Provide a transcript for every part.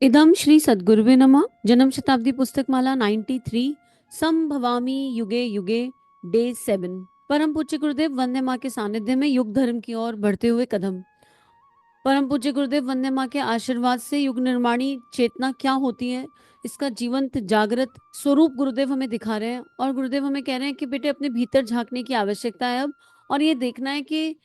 इदम श्री सद्गुरुवे नमः। जन्म शताब्दी पुस्तक माला 93 संभवामी युगे युगे डे 7। परम पूज्य गुरुदेव वंदे माँ के सानिध्य में युग धर्म की ओर बढ़ते हुए कदम। परम पूज्य गुरुदेव वंदे माँ के आशीर्वाद से युग निर्माणी चेतना क्या होती है, इसका जीवंत जागृत स्वरूप गुरुदेव हमें दिखा रहे हैं। और गुरुदेव हमें कह रहे हैं कि बेटे अपने भीतर झांकने की आवश्यकता है अब, और ये देखना है कि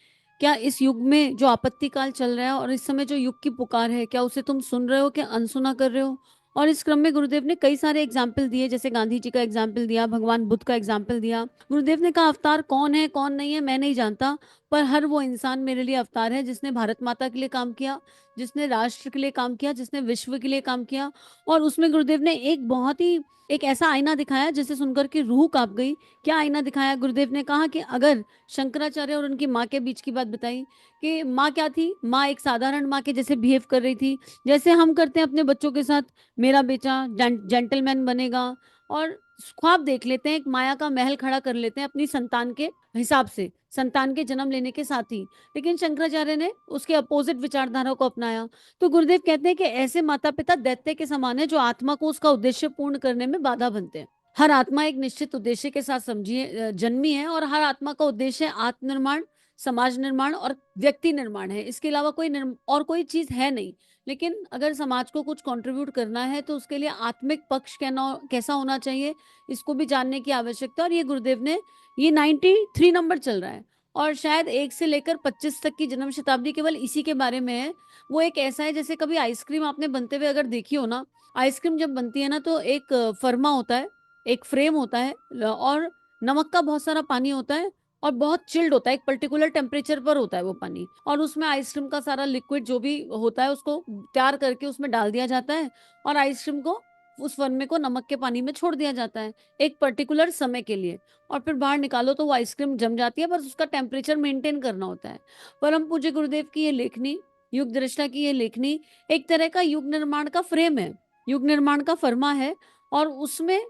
क्या इस युग में जो आपत्ति काल चल रहा है और इस समय जो युग की पुकार है, क्या उसे तुम सुन रहे हो, क्या अनसुना कर रहे हो। और इस क्रम में गुरुदेव ने कई सारे एग्जाम्पल दिए, जैसे गांधी जी का एग्जाम्पल दिया, भगवान बुद्ध का एग्जाम्पल दिया। गुरुदेव ने कहा अवतार कौन है कौन नहीं है मैं नहीं जानता, पर हर वो इंसान मेरे लिए अवतार है जिसने भारत माता के लिए काम किया, जिसने राष्ट्र के लिए काम किया, जिसने विश्व के लिए काम किया। और उसमें गुरुदेव ने एक बहुत ही एक ऐसा आईना दिखाया जिसे सुनकर के रूह कांप गई। क्या आईना दिखाया? गुरुदेव ने कहा कि अगर शंकराचार्य और उनकी माँ के बीच की बात बताई कि माँ क्या थी, माँ एक साधारण माँ के जैसे बिहेव कर रही थी, जैसे हम करते हैं अपने बच्चों के साथ। मेरा बेटा जेंटलमैन बनेगा, और ख्वाब देख लेते हैं, एक माया का महल खड़ा कर लेते हैं अपनी संतान के हिसाब से, संतान के जन्म लेने के साथ ही। लेकिन शंकराचार्य ने उसके अपोजिट विचारधारा को अपनाया। तो गुरुदेव कहते हैं कि ऐसे माता पिता दैत्य के समान है जो आत्मा को उसका उद्देश्य पूर्ण करने में बाधा बनते हैं। हर आत्मा एक निश्चित उद्देश्य के साथ समझिए जन्मी है, और हर आत्मा का उद्देश्य आत्मनिर्माण, समाज निर्माण और व्यक्ति निर्माण है। इसके अलावा और कोई चीज है नहीं। लेकिन अगर समाज को कुछ कंट्रीब्यूट करना है तो उसके लिए आत्मिक पक्ष कैसा होना चाहिए, इसको भी जानने की आवश्यकता। और ये गुरुदेव ने, ये 93 नंबर चल रहा है, और शायद 1 से लेकर 25 तक की जन्म शताब्दी केवल इसी के बारे में है। वो एक ऐसा है जैसे कभी आइसक्रीम आपने बनते हुए अगर देखी हो ना, आइसक्रीम जब बनती है ना तो एक फर्मा होता है, एक फ्रेम होता है, और नमक का बहुत सारा पानी होता है, और बहुत चिल्ड होता है, एक पर्टिकुलर टेम्परेचर पर होता है वो पानी, और उसमें आइसक्रीम का सारा लिक्विड जो भी होता है उसको तैयार करके उसमें डाल दिया जाता है, और आइसक्रीम को, उस फर्मे को नमक के पानी में छोड़ दिया जाता है एक पर्टिकुलर समय के लिए। और फिर बाहर निकालो तो वो आइसक्रीम जम जाती है, बस उसका टेम्परेचर मेंटेन करना होता है। परम पूज्य गुरुदेव की ये लेखनी, युग दृष्टा की ये लेखनी एक तरह का युग निर्माण का फ्रेम है, युग निर्माण का फर्मा है। और उसमें,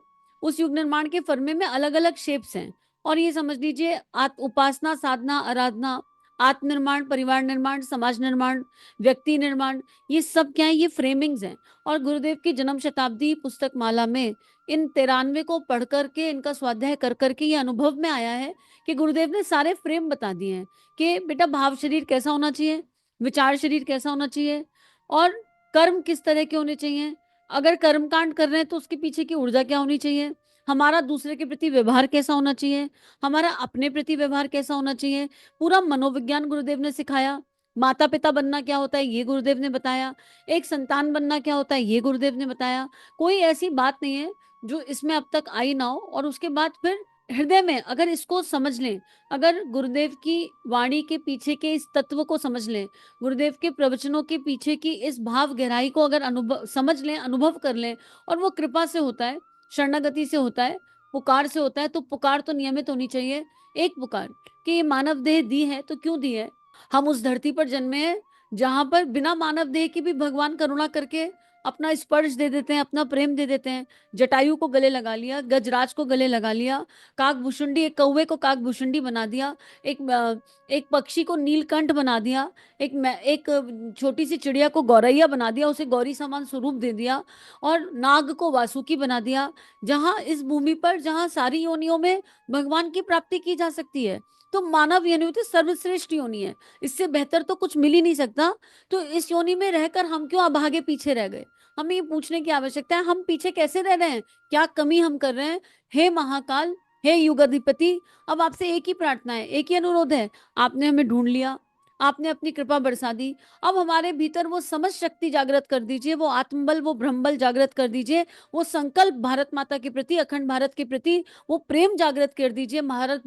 उस युग निर्माण के फर्मे में अलग अलग शेप्स हैं। और ये समझ लीजिए उपासना, साधना, आराधना, आत्मनिर्माण, परिवार निर्माण, समाज निर्माण, व्यक्ति निर्माण, ये सब क्या है, ये फ्रेमिंग्स हैं। और गुरुदेव की जन्म शताब्दी पुस्तक माला में इन 93 को पढ़ करके, इनका स्वाध्याय कर करके ये अनुभव में आया है कि गुरुदेव ने सारे फ्रेम बता दिए हैं कि बेटा भाव शरीर कैसा होना चाहिए, विचार शरीर कैसा होना चाहिए, और कर्म किस तरह के होने चाहिए। अगर कर्म कांड कर रहे हैं तो उसके पीछे की ऊर्जा क्या होनी चाहिए, हमारा दूसरे के प्रति व्यवहार कैसा होना चाहिए, हमारा अपने प्रति व्यवहार कैसा होना चाहिए। पूरा मनोविज्ञान गुरुदेव ने सिखाया। माता पिता बनना क्या होता है ये गुरुदेव ने बताया। एक संतान बनना क्या होता है ये गुरुदेव ने बताया। कोई ऐसी बात नहीं है जो इसमें अब तक आई ना हो। और उसके बाद फिर हृदय में अगर इसको समझ लें, अगर गुरुदेव की वाणी के पीछे के इस तत्व को समझ लें, गुरुदेव के प्रवचनों के पीछे की इस भाव गहराई को अगर अनुभव समझ लें, अनुभव कर लें, और वो कृपा से होता है, शरणागति से होता है, पुकार से होता है। तो पुकार तो नियमित होनी चाहिए। एक पुकार कि ये मानव देह दी है तो क्यों दी है, हम उस धरती पर जन्मे हैं जहां पर बिना मानव देह की भी भगवान करुणा करके अपना स्पर्श दे देते हैं, अपना प्रेम दे देते हैं। जटायु को गले लगा लिया, गजराज को गले लगा लिया, काकभूषुंडी, एक कौवे को काकभूषुंडी बना दिया, एक पक्षी को नीलकंठ बना दिया, एक छोटी सी चिड़िया को गौरैया बना दिया, उसे गौरी समान स्वरूप दे दिया, और नाग को वासुकी बना दिया। जहां इस भूमि पर, जहां सारी योनियों में भगवान की प्राप्ति की जा सकती है, तो मानव योनि तो सर्वश्रेष्ठ योनि है, इससे बेहतर तो कुछ मिल ही नहीं सकता। तो इस योनि में रहकर हम क्यों अभागे पीछे रह गए, हमें ये पूछने की आवश्यकता है, हम पीछे कैसे रह रहे हैं, क्या कमी हम कर रहे हैं। हे महाकाल, हे युगाधिपति, अब आपसे एक ही प्रार्थना है, एक ही अनुरोध है। आपने हमें ढूंढ लिया, आपने अपनी कृपा बरसा दी, अब हमारे भीतर वो समझ शक्ति जागृत कर दीजिए, वो आत्मबल, वो ब्रह्मबल जागृत कर दीजिए, वो संकल्प भारत माता के प्रति, अखंड भारत के प्रति वो प्रेम जागृत कर दीजिए, भारत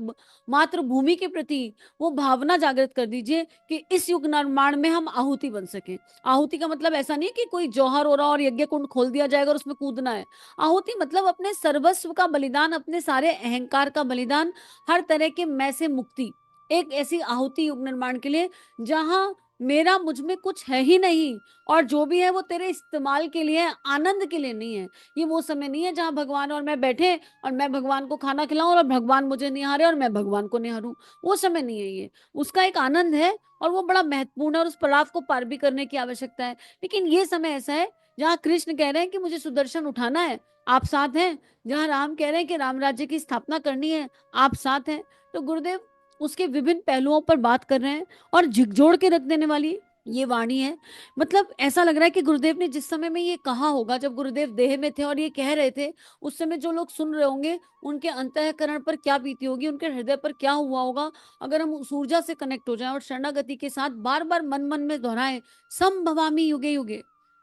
मातृभूमि के प्रति वो भावना जागृत कर दीजिए कि इस युग निर्माण में हम आहुति बन सके। आहुति का मतलब ऐसा नहीं कि कोई जौहर हो रहा और यज्ञ कुंड खोल दिया जाएगा और उसमें कूदना है। आहुति मतलब अपने सर्वस्व का बलिदान, अपने सारे अहंकार का बलिदान, हर तरह के मैं से मुक्ति। एक ऐसी आहुति युग निर्माण के लिए जहां मेरा मुझ में कुछ है ही नहीं, और जो भी है वो तेरे इस्तेमाल के लिए, आनंद के लिए नहीं है। ये वो समय नहीं है जहां भगवान और मैं बैठे और मैं भगवान को खाना खिलाऊं और भगवान मुझे निहारे और मैं भगवान को निहारूं। वो समय नहीं है ये। उसका एक आनंद है और वो बड़ा महत्वपूर्ण है, और उस पड़ाव को पार भी करने की आवश्यकता है। लेकिन ये समय ऐसा है जहाँ कृष्ण कह रहे हैं कि मुझे सुदर्शन उठाना है, आप साथ हैं। जहाँ राम कह रहे हैं कि राम राज्य की स्थापना करनी है, आप साथ हैं। तो गुरुदेव उसके विभिन्न पहलुओं पर बात कर रहे हैं और झिकझोड़ के रख देने वाली ये वाणी है। मतलब ऐसा लग रहा है कि गुरुदेव ने जिस समय में ये कहा होगा, जब गुरुदेव देह में थे और ये कह रहे थे, उस समय जो लोग सुन रहे होंगे उनके अंतःकरण पर क्या बीती होगी, उनके हृदय पर क्या हुआ होगा। अगर हम उस ऊर्जा से कनेक्ट हो जाएं और शरणागति के साथ बार बार मन मन में दोहराएं, संभवामी युगे युगे,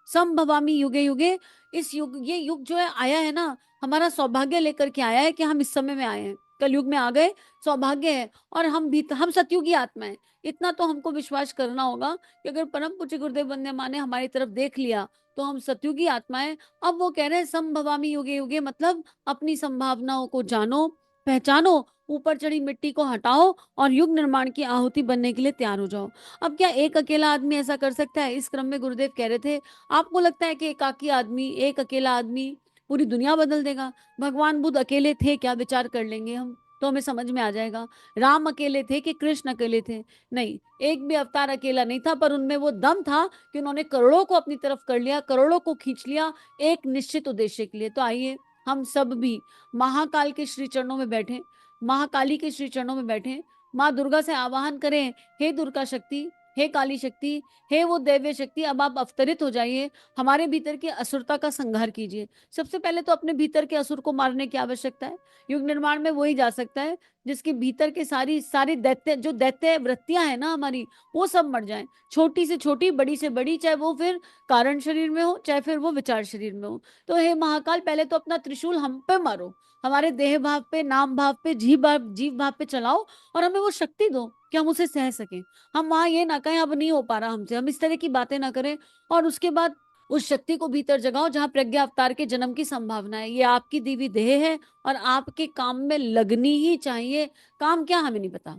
संभवामी युगे युगे। इस युग, ये युग जो है आया है ना, हमारा सौभाग्य लेकर के आया है कि हम इस समय में आए हैं, कलयुग में आ गए, सौभाग्य है। और हम सतयुगी आत्मा है। इतना तो हमको विश्वास करना होगा कि अगर परम पूज्य गुरुदेव वंदे माँ ने हमारी तरफ देख लिया तो हम सतयुगी आत्मा है। अब वो कह रहे हैं संभवामी युगे युगे, मतलब अपनी संभावनाओं को जानो, पहचानो, ऊपर चढ़ी मिट्टी को हटाओ और युग निर्माण की आहुति बनने के लिए तैयार हो जाओ। अब क्या एक अकेला आदमी ऐसा कर सकता है? इस क्रम में गुरुदेव कह रहे थे, आपको लगता है कि एकाकी आदमी, एक अकेला आदमी पूरी दुनिया बदल देगा? भगवान बुद्ध अकेले थे क्या? विचार कर लेंगे हम तो हमें समझ में आ जाएगा। राम अकेले थे कि कृष्ण अकेले थे? नहीं, एक भी अवतार अकेला नहीं था, पर उनमें वो दम था कि उन्होंने करोड़ों को अपनी तरफ कर लिया, करोड़ों को खींच लिया एक निश्चित उद्देश्य के लिए। तो आइए हम सब भी महाकाल के श्री चरणों में बैठे, महाकाली के श्री चरणों में बैठे, माँ दुर्गा से आवाहन करें, हे दुर्गा शक्ति, हे काली शक्ति, हे वो दैव्य शक्ति, अब आप अवतरित हो जाइए, हमारे भीतर की असुरता का संहार कीजिए। सबसे पहले तो अपने भीतर के असुर को मारने की आवश्यकता है। युग निर्माण में वही जा सकता है जिसके भीतर के सारी सारी दैत्य, जो दैत्य वृत्तियां हैं ना हमारी, वो सब मर जाएं। छोटी से छोटी, बड़ी से बड़ी, चाहे वो फिर कारण शरीर में हो, चाहे फिर वो विचार शरीर में हो। तो हे महाकाल, पहले तो अपना त्रिशूल हम पे मारो, हमारे देह भाव पे, नाम भाव पे, जीव भाव पे चलाओ और हमें वो शक्ति दो कि हम उसे सह सकें। हम वहां ये ना कहें अब नहीं हो पा रहा हमसे, हम इस तरह की बातें ना करें। और उसके बाद उस शक्ति को भीतर जगाओ जहां प्रज्ञा अवतार के जन्म की संभावना है। ये आपकी दीवी देह है और आपके काम में लगनी ही चाहिए। काम क्या हमें नहीं पता,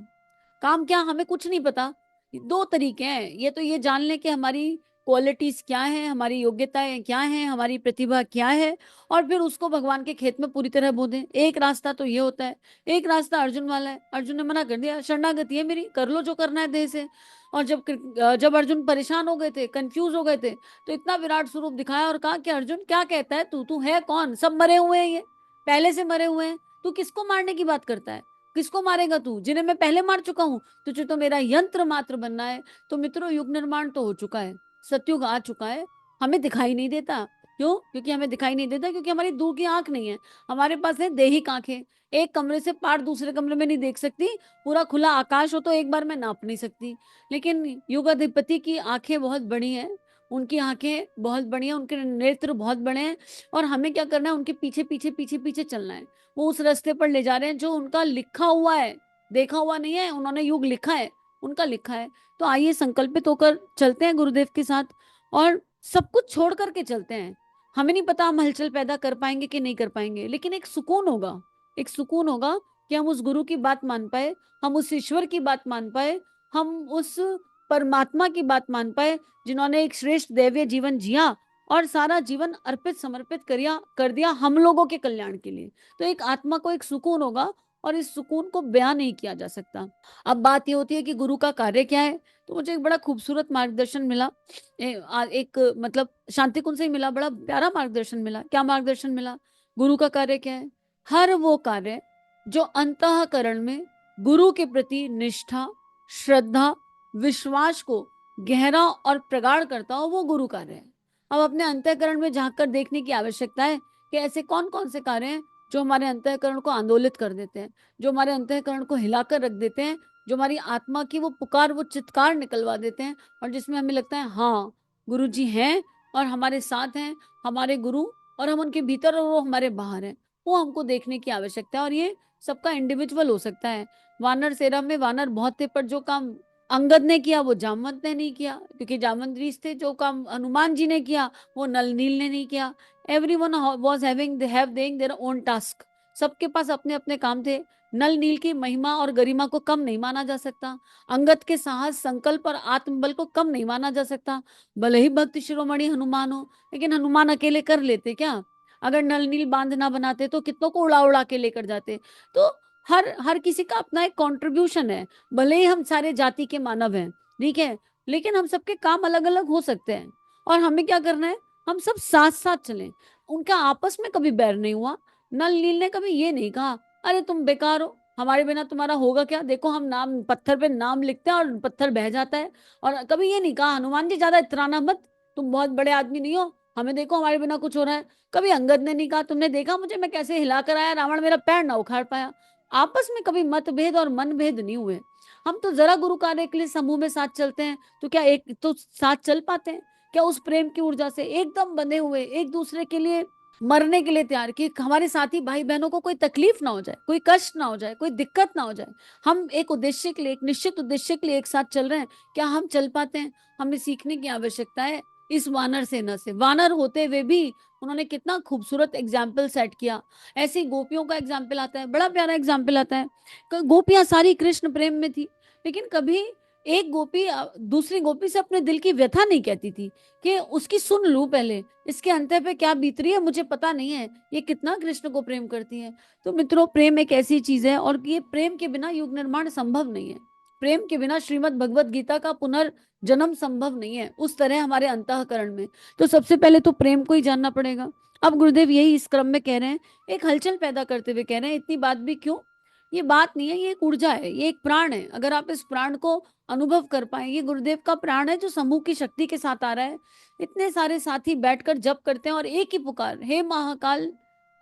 काम क्या हमें कुछ नहीं पता। दो तरीके हैं, ये तो ये जान लें कि हमारी क्वालिटीज क्या है, हमारी योग्यताएं क्या है, हमारी प्रतिभा क्या है, और फिर उसको भगवान के खेत में पूरी तरह बो दें। एक रास्ता तो ये होता है। एक रास्ता अर्जुन वाला है, अर्जुन ने मना कर दिया, शरणागति है मेरी, कर लो जो करना है देह से। और जब अर्जुन परेशान हो गए थे, कंफ्यूज हो गए थे, तो इतना विराट स्वरूप दिखाया और कहा कि अर्जुन क्या कहता है तू है कौन? सब मरे हुए हैं, ये पहले से मरे हुए हैं, तू किसको मारने की बात करता है? किसको मारेगा तू, जिन्हें मैं पहले मार चुका हूं? तुझे तो मेरा यंत्र मात्र बनना है। तो मित्रों, युग निर्माण तो हो चुका है, सतयुग आ चुका है, हमें दिखाई नहीं देता। क्यों? क्योंकि हमें दिखाई नहीं देता, क्योंकि हमारी दूर की आंख नहीं है, हमारे पास है देहिक आंखें। एक कमरे से पार दूसरे कमरे में नहीं देख सकती, पूरा खुला आकाश हो तो एक बार में नाप नहीं सकती। लेकिन युग अधिपति की आंखें बहुत बड़ी हैं, उनकी आंखें बहुत बड़ी हैं, उनके नेत्र बहुत बड़े हैं। और हमें क्या करना है? उनके पीछे पीछे पीछे पीछे चलना है। वो उस रास्ते पर ले जा रहे हैं जो उनका लिखा हुआ है, देखा हुआ नहीं है, उन्होंने युग लिखा है, उनका लिखा है। तो आइए संकल्पित होकर चलते हैं गुरुदेव के साथ और सब कुछ छोड़ करके चलते हैं। हमें नहीं पता हम हलचल पैदा कर पाएंगे कि नहीं कर पाएंगे, लेकिन एक सुकून होगा, एक सुकून होगा कि हम उस गुरु की बात मान पाए, हम उस ईश्वर की बात मान पाए, हम उस परमात्मा की बात मान पाए जिन्होंने एक श्रेष्ठ दैवीय जीवन जिया और सारा जीवन अर्पित समर्पित कर दिया हम लोगों के कल्याण के लिए। तो एक आत्मा को एक सुकून होगा और इस सुकून को बयां नहीं किया जा सकता। अब बात ये होती है कि गुरु का कार्य क्या है। तो मुझे एक बड़ा खूबसूरत मार्गदर्शन मिला, एक मतलब शांति कुंज से ही मिला, बड़ा प्यारा मार्गदर्शन मिला। क्या मार्गदर्शन मिला? गुरु का कार्य क्या है? हर वो कार्य जो अंतःकरण में गुरु के प्रति निष्ठा, श्रद्धा, विश्वास को गहरा और प्रगाढ़ करता हो, वो गुरु कार्य है। अब अपने अंतःकरण में झांक कर देखने की आवश्यकता है कि ऐसे कौन कौन से कार्य हैं जो हमारे अंतःकरण को आंदोलित कर देते हैं, जो हमारे अंतःकरण को हिलाकर रख देते हैं, जो हमारी आत्मा की वो पुकार, वो चित्कार निकलवा देते हैं, और जिसमें हमें लगता है हाँ गुरु जी हैं और हमारे साथ हैं, हमारे गुरु, और हम उनके भीतर और वो हमारे बाहर हैं। वो हमको देखने की आवश्यकता है। और ये सबका इंडिविजुअल हो सकता है। वानर सेना में वानर बहुत थे, पर जो काम अंगद ने किया वो जामवंत ने नहीं किया, क्योंकि जामवंत ऋषि थे। जो काम हनुमान जी ने किया वो नल नील ने नहीं किया। Everyone was having their own task. सबके पास अपने अपने काम थे। नल नील की महिमा और गरिमा को कम नहीं माना जा सकता। अंगद के साहस, संकल्प और आत्मबल को कम नहीं माना जा सकता। भले ही भक्त शिरोमणि हनुमान हो, लेकिन हनुमान अकेले कर लेते क्या? अगर नल नील बांध ना बनाते तो कितनों को उड़ा उड़ा के लेकर जाते। तो हर हर किसी का अपना एक कंट्रीब्यूशन है। भले ही हम सारे जाति के मानव हैं, ठीक है, लेकिन हम सबके काम अलग अलग हो सकते हैं। और हमें क्या करना है? हम सब साथ साथ चलें। उनका आपस में कभी बैर नहीं हुआ। नल नील ने कभी ये नहीं कहा अरे तुम बेकार हो, हमारे बिना तुम्हारा होगा क्या, देखो हम नाम पत्थर पे नाम लिखते हैं और पत्थर बह जाता है। और कभी ये नहीं कहा हनुमान जी ज्यादा इतराना मत, तुम बहुत बड़े आदमी नहीं हो, हमें देखो हमारे बिना कुछ हो रहा है। कभी अंगद ने नहीं कहा तुमने देखा मुझे मैं कैसे हिला कर आया, रावण मेरा पैर ना उखाड़ पाया। आपस में कभी मतभेद और मनभेद नहीं हुए। हम तो जरा गुरु कार्य के लिए समूह में साथ चलते हैं तो क्या एक तो साथ चल पाते हैं? क्या उस प्रेम की ऊर्जा से एकदम बंधे हुए एक दूसरे के लिए मरने के लिए तैयार कि हमारे साथी भाई बहनों को कोई तकलीफ ना हो जाए, कोई कष्ट ना हो जाए, कोई दिक्कत ना हो जाए। हम एक उद्देश्य के लिए, एक निश्चित उद्देश्य के लिए एक साथ चल रहे हैं, क्या हम चल पाते हैं? हमें सीखने की आवश्यकता है इस वानर सेना से। वानर होते हुए भी उन्होंने कितना खूबसूरत एग्जाम्पल सेट किया। ऐसे गोपियों का एग्जाम्पल आता है, बड़ा प्यारा एग्जाम्पल आता है। गोपियां सारी कृष्ण प्रेम में थी, लेकिन कभी एक गोपी दूसरी गोपी से अपने दिल की व्यथा नहीं कहती थी कि उसकी सुन लूं पहले, इसके अंत पे क्या बीत रही है मुझे पता नहीं है, ये कितना कृष्ण को प्रेम करती है। तो मित्रों, प्रेम एक ऐसी चीज है और ये प्रेम के बिना युग निर्माण संभव नहीं है। प्रेम के बिना श्रीमद् भगवत गीता का पुनर्जन्म संभव नहीं है उस तरह हमारे अंतःकरण में। तो सबसे पहले तो प्रेम को ही जानना पड़ेगा। अब गुरुदेव यही इस क्रम में कह रहे हैं, एक हलचल पैदा करते हुए कह रहे हैं, इतनी बात भी क्यों, ये बात नहीं है, ये एक ऊर्जा है, ये एक प्राण है। अगर आप इस प्राण को अनुभव कर पाए, ये गुरुदेव का प्राण है जो समूह की शक्ति के साथ आ रहा है। इतने सारे साथी बैठकर जप करते हैं और एक ही पुकार, हे महाकाल।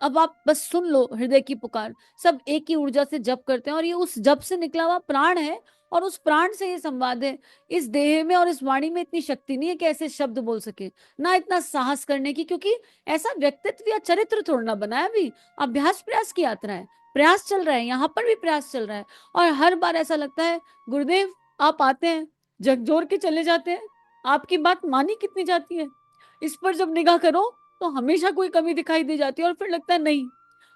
अब आप बस सुन लो हृदय की पुकार, सब एक ही ऊर्जा से जप करते हैं और ये उस जप से निकला हुआ प्राण है और उस प्राण से ये संवाद है। इस देह में और इस वाणी में इतनी शक्ति नहीं है कि ऐसे शब्द बोल सके, ना इतना साहस करने की, क्योंकि ऐसा व्यक्तित्व या चरित्र थोड़ा बनाया, भी अभ्यास प्रयास की यात्रा है, प्रयास चल रहा है, यहाँ पर भी प्रयास चल रहा है। और हर बार ऐसा लगता है गुरुदेव आप आते हैं, झकझोर के चले जाते हैं, आपकी बात मानी कितनी जाती है, इस पर जब निगाह करो तो हमेशा कोई कमी दिखाई दे जाती है और फिर लगता है नहीं,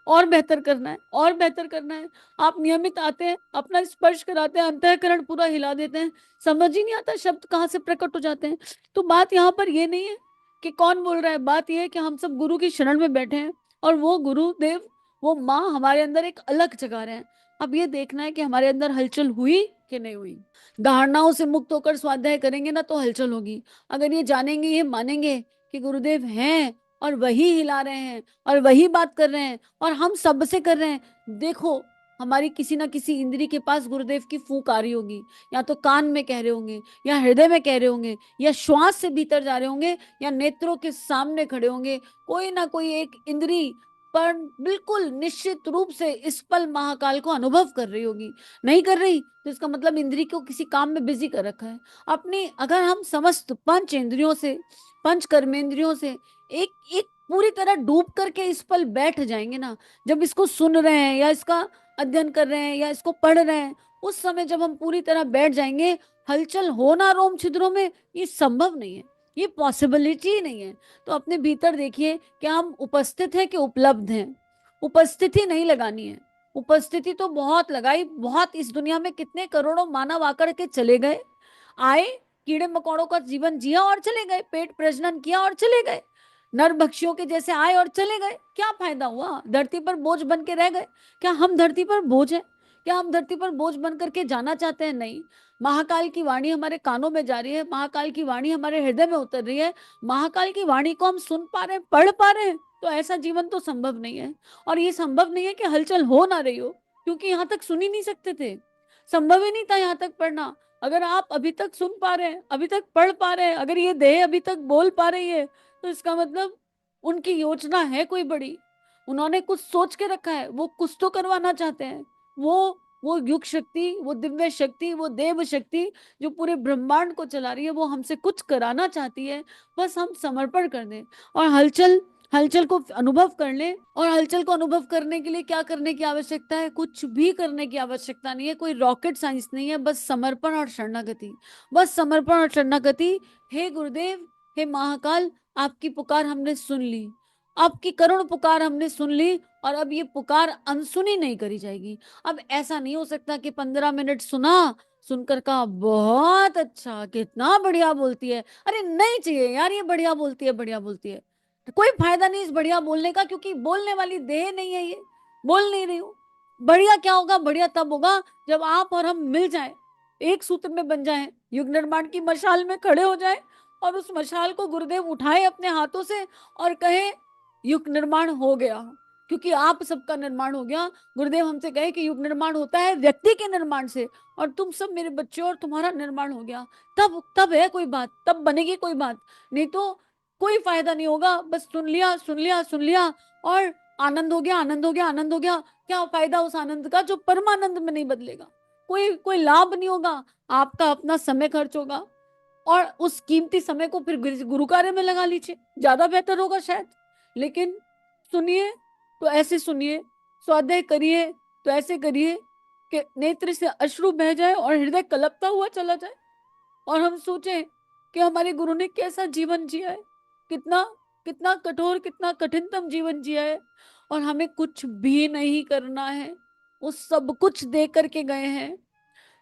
और बेहतर करना है, और बेहतर करना है। आप नियमित आते हैं, अपना स्पर्श कराते हैं, अंतःकरण पूरा हिला देते हैं, समझ ही नहीं आता शब्द कहाँ से प्रकट हो जाते हैं। तो बात यहाँ पर ये नहीं है कि कौन बोल रहा है, बात यह है कि हम सब गुरु की शरण में बैठे हैं और वो गुरुदेव, वो माँ हमारे अंदर एक अलग जगा रहे हैं। अब ये देखना है कि हमारे अंदर हलचल हुई कि नहीं हुई। धारणाओं से मुक्त होकर स्वाध्याय करेंगे ना तो हलचल होगी। अगर ये जानेंगे, ये मानेंगे कि गुरुदेव हैं और वही हिला रहे हैं और वही बात कर रहे हैं और हम सब से कर रहे हैं, देखो हमारी किसी ना किसी इंद्री के पास गुरुदेव की फूंक आ रही होगी, या तो कान में कह रहे होंगे, या हृदय में कह रहे होंगे, या श्वास से भीतर जा रहे होंगे, या नेत्रों के सामने खड़े होंगे। कोई ना कोई एक इंद्री पर बिल्कुल निश्चित रूप से इस पल महाकाल को अनुभव कर रही होगी। नहीं कर रही तो इसका मतलब इंद्री को किसी काम में बिजी कर रखा है अपनी। अगर हम समस्त पंच इंद्रियों से, पंच कर्मेंद्रियों से एक एक पूरी तरह डूब करके इस पल बैठ जाएंगे ना, जब इसको सुन रहे हैं या इसका अध्ययन कर रहे हैं या इसको पढ़ रहे हैं, उस समय जब हम पूरी तरह बैठ जाएंगे, हलचल होना रोम छिद्रों में ये संभव नहीं है, ये पॉसिबिलिटी ही नहीं है। तो अपने भीतर देखिए कि हम उपस्थित हैं कि उपलब्ध हैं। उपस्थिति नहीं लगानी है, उपस्थिति तो बहुत लगाई, बहुत इस दुनिया में कितने करोड़ों मानव आकर के चले गए, आए, कीड़े मकोड़ों का जीवन जिया और चले गए, पेट प्रजनन किया और चले गए, नर भक्षियों के जैसे आए और चले गए, क्या फायदा हुआ? धरती पर बोझ बन के रह गए। क्या हम धरती पर बोझ हैं? क्या हम धरती पर बोझ बन करके जाना चाहते हैं? नहीं। महाकाल की वाणी हमारे कानों में जा रही है, महाकाल की वाणी हमारे हृदय में उतर रही है, महाकाल की वाणी को हम सुन पा रहे हैं, पढ़ पा रहे हैं, तो ऐसा जीवन तो संभव नहीं है। और ये संभव नहीं है कि हलचल हो ना रही हो, क्योंकि यहाँ तक सुन ही नहीं सकते थे, संभव ही नहीं था यहाँ तक पढ़ना। अगर आप अभी तक सुन पा रहे हैं, अभी तक पढ़ पा रहे हैं, अगर ये देह अभी तक बोल पा रही है, तो इसका मतलब उनकी योजना है कोई बड़ी, उन्होंने कुछ सोच के रखा है, वो कुछ तो करवाना चाहते हैं। वो युग शक्ति, वो दिव्य शक्ति, वो देव शक्ति जो पूरे ब्रह्मांड को चला रही है, वो हमसे कुछ कराना चाहती है। बस हम समर्पण कर दें और हलचल हलचल को अनुभव कर ले। और हलचल को अनुभव करने के लिए क्या करने की आवश्यकता है? कुछ भी करने की आवश्यकता नहीं है, कोई रॉकेट साइंस नहीं है, बस समर्पण और शरणागति, बस समर्पण और शरणागति। हे गुरुदेव, हे महाकाल, आपकी पुकार हमने सुन ली, आपकी करुण पुकार हमने सुन ली, और अब ये पुकार अनसुनी नहीं करी जाएगी। अब ऐसा नहीं हो सकता कि 15 मिनट सुना, सुनकर कहा बहुत अच्छा, कितना बढ़िया बोलती है, अरे नहीं चाहिए यार, ये बढ़िया बोलती है, बढ़िया बोलती है, कोई फायदा नहीं इस बढ़िया बोलने का, क्योंकि बोलने वाली देह नहीं है, ये बोल नहीं रही हूं। बढ़िया क्या होगा? बढ़िया तब होगा जब आप और हम मिल जाएं, एक सूत्र में बन जाएं, युग निर्माण की मशाल में खड़े हो जाएं और उस मशाल को गुरुदेव उठाए अपने हाथों से और कहे युग निर्माण हो गया, क्योंकि आप सबका निर्माण हो गया। गुरुदेव हमसे कहे कि युग निर्माण होता है व्यक्ति के निर्माण से, और तुम सब मेरे बच्चे और तुम्हारा निर्माण हो गया। तब है कोई बात, तब बनेगी कोई बात, नहीं तो कोई फायदा नहीं होगा। बस सुन लिया सुन लिया सुन लिया और आनंद हो गया आनंद हो गया आनंद हो गया। क्या फायदा उस आनंद का जो परमानंद में नहीं बदलेगा? कोई लाभ नहीं होगा। आपका अपना समय खर्च होगा और उस कीमती समय को फिर गुरु कार्य में लगा लीजिए, ज्यादा बेहतर होगा शायद। लेकिन सुनिए तो ऐसे सुनिए, स्वाध्याय करिए तो ऐसे करिए कि नेत्र से अश्रु बह जाए और हृदय कलपता हुआ चला जाए, और हम सोचें कि हमारे गुरु ने कैसा जीवन जिया है, कितना कितना कठोर, कितना कठिनतम जीवन जिया है, और हमें कुछ भी नहीं करना है। वो सब कुछ दे करके गए हैं,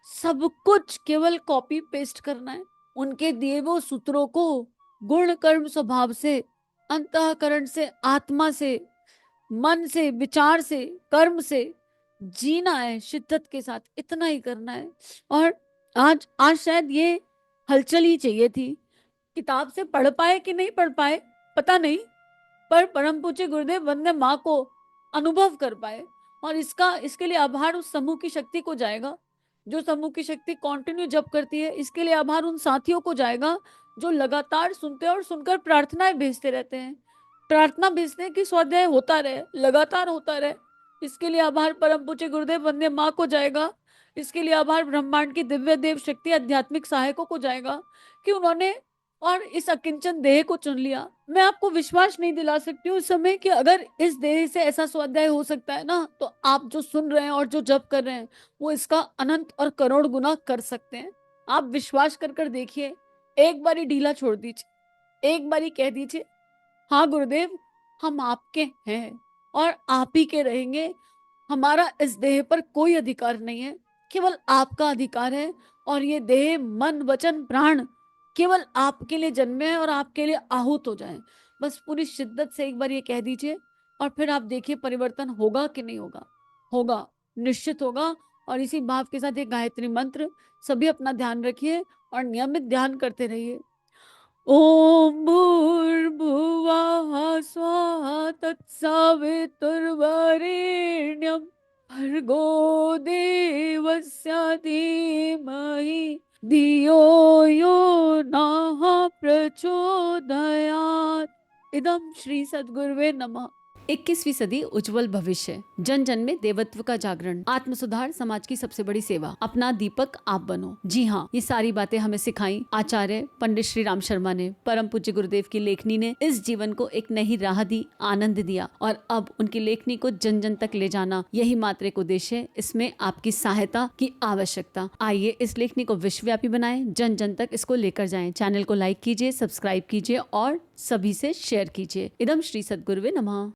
सब कुछ केवल कॉपी पेस्ट करना है। उनके दिए वो सूत्रों को गुण कर्म स्वभाव से, अंतःकरण से, आत्मा से, मन से, विचार से, कर्म से जीना है शिद्दत के साथ, इतना ही करना है। और आज आज शायद ये हलचल ही चाहिए थी। किताब से पढ़ पाए कि नहीं पढ़ पाए पता नहीं, पर परम पूज्य गुरुदेव वंदे माँ को अनुभव कर पाए, और इसके लिए आभार उस समूह की शक्ति को जाएगा जो समूह की शक्ति कंटिन्यू जप करती है। इसके लिए आभार उन साथियों को जाएगा जो लगातार सुनते हैं और सुनकर प्रार्थनाएं भेजते रहते हैं, प्रार्थना भेजते हैं कि स्वाध्याय होता रहे, लगातार होता रहे। इसके लिए आभार परम पूज्य गुरुदेव वंदे माँ को जाएगा। इसके लिए आभार ब्रह्मांड की दिव्य देव शक्ति आध्यात्मिक सहायकों को जाएगा कि उन्होंने और इस अकिंचन देह को चुन लिया। मैं आपको विश्वास नहीं दिला सकती हूँ इस समय कि अगर इस देह से ऐसा स्वाध्याय हो सकता है ना, तो आप जो सुन रहे हैं और जो जप कर रहे हैं वो इसका अनंत और करोड़ गुना कर सकते हैं। आप विश्वास कर देखिए, एक बारी ढीला छोड़ दीजिए, एक बारी कह दीजिए हाँ गुरुदेव, हम आपके हैं और आप ही के रहेंगे। हमारा इस देह पर कोई अधिकार नहीं है, केवल आपका अधिकार है, और ये देह मन वचन प्राण केवल आपके लिए जन्मे हैं और आपके लिए आहूत हो जाएं। बस पूरी शिद्दत से एक बार ये कह दीजिए, और फिर आप देखिए परिवर्तन होगा कि नहीं होगा। होगा, निश्चित होगा। और इसी भाव के साथ एक गायत्री मंत्र सभी अपना ध्यान रखिए और नियमित ध्यान करते रहिए। ओम भूर्भुवः स्वः तत्सवितुर्वरेण्यं भर्गो देवस्य धीमहि धियो यो नः प्रचोदयात्। इदं श्री सद्गुरुवे नमः। 21वीं सदी उज्जवल भविष्य, जन जन में देवत्व का जागरण, आत्म सुधार, समाज की सबसे बड़ी सेवा, अपना दीपक आप बनो। जी हाँ, ये सारी बातें हमें सिखाई आचार्य पंडित श्री राम शर्मा ने। परम पूज्य गुरुदेव की लेखनी ने इस जीवन को एक नई राह दी, आनंद दिया, और अब उनकी लेखनी को जन जन तक ले जाना यही मात्र एक उद्देश्य है। इसमें आपकी सहायता की आवश्यकता। आइए इस लेखनी को विश्वव्यापी बनाएं, जन जन तक इसको लेकर जाएं। चैनल को लाइक कीजिए, सब्सक्राइब कीजिए और सभी से शेयर कीजिए। इदम श्री सद्गुरुवे नमः।